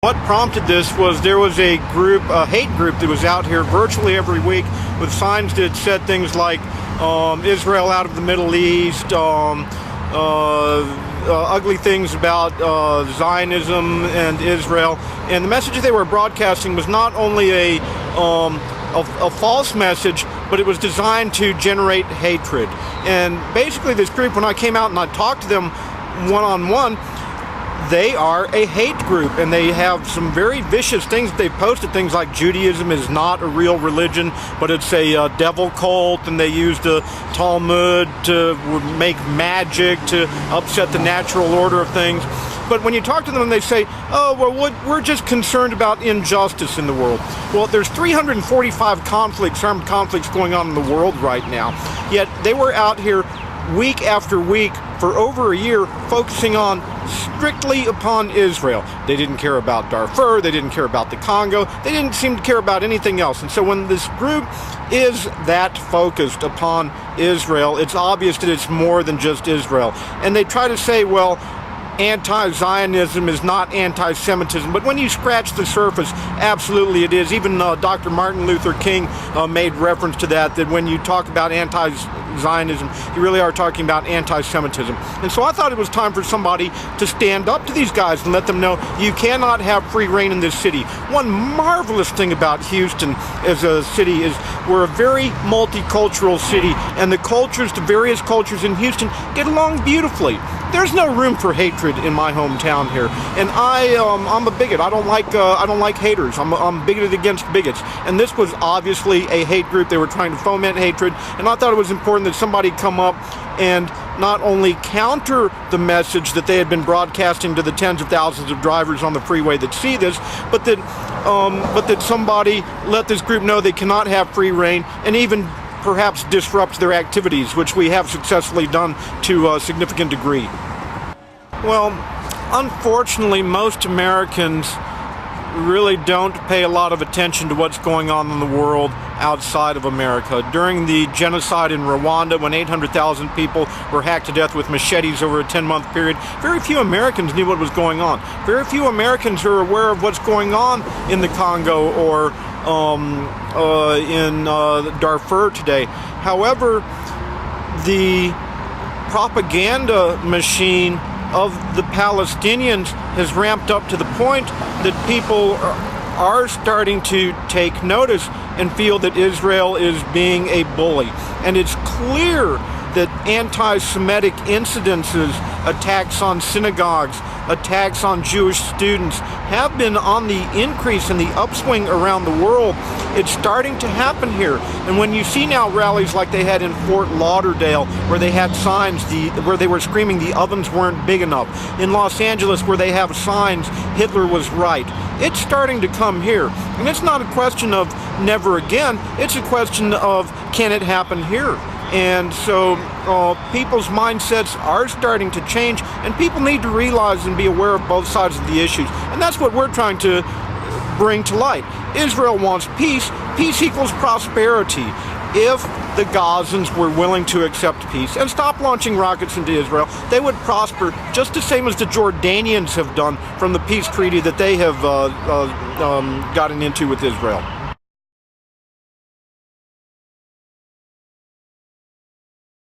What prompted this was there was a group, a hate group that was out here virtually every week with signs that said things like Israel out of the Middle East, ugly things about Zionism and Israel. And the message they were broadcasting was not only a false message, but it was designed to generate hatred. And basically this group, when I came out and I talked to them one-on-one, they are a hate group, and they have some very vicious things. They've posted things like Judaism is not a real religion, but it's a devil cult, and they use the Talmud to make magic to upset the natural order of things. But when you talk to them, they say, oh, well, we're just concerned about injustice in the world. Well, there's 345 armed conflicts going on in the world right now, yet they were out here week after week for over a year focusing on strictly upon Israel. They didn't care about Darfur, they didn't care about the Congo, they didn't seem to care about anything else. And so when this group is that focused upon Israel, it's obvious that it's more than just Israel. And they try to say, well, anti-Zionism is not anti-Semitism, but when you scratch the surface, absolutely it is. Even Dr. Martin Luther King made reference to that when you talk about anti-Zionism, you really are talking about anti-Semitism. And so I thought it was time for somebody to stand up to these guys and let them know you cannot have free reign in this city. One marvelous thing about Houston as a city is we're a very multicultural city, and the various cultures in Houston get along beautifully. There's no room for hatred in my hometown here, and I'm a bigot. I don't like haters. I'm bigoted against bigots, and this was obviously a hate group. They were trying to foment hatred, and I thought it was important that somebody come up and not only counter the message that they had been broadcasting to the tens of thousands of drivers on the freeway that see this, but that somebody let this group know they cannot have free reign and even perhaps disrupt their activities, which we have successfully done to a significant degree. Well, unfortunately, most Americans really don't pay a lot of attention to what's going on in the world outside of America. During the genocide in Rwanda, when 800,000 people were hacked to death with machetes over a 10-month period, very few Americans knew what was going on. Very few Americans are aware of what's going on in the Congo or in Darfur today. However, the propaganda machine of the Palestinians has ramped up to the point that people are starting to take notice and feel that Israel is being a bully. And it's clear that anti-Semitic incidences, attacks on synagogues, attacks on Jewish students have been on the increase and the upswing around the world. It's starting to happen here. And when you see now rallies like they had in Fort Lauderdale, where they had signs where they were screaming the ovens weren't big enough, in Los Angeles where they have signs Hitler was right, it's starting to come here. And it's not a question of never again, it's a question of can it happen here? And so people's mindsets are starting to change, and people need to realize and be aware of both sides of the issues. And that's what we're trying to bring to light. Israel wants peace. Peace equals prosperity. If the Gazans were willing to accept peace and stop launching rockets into Israel, they would prosper just the same as the Jordanians have done from the peace treaty that they have gotten into with Israel.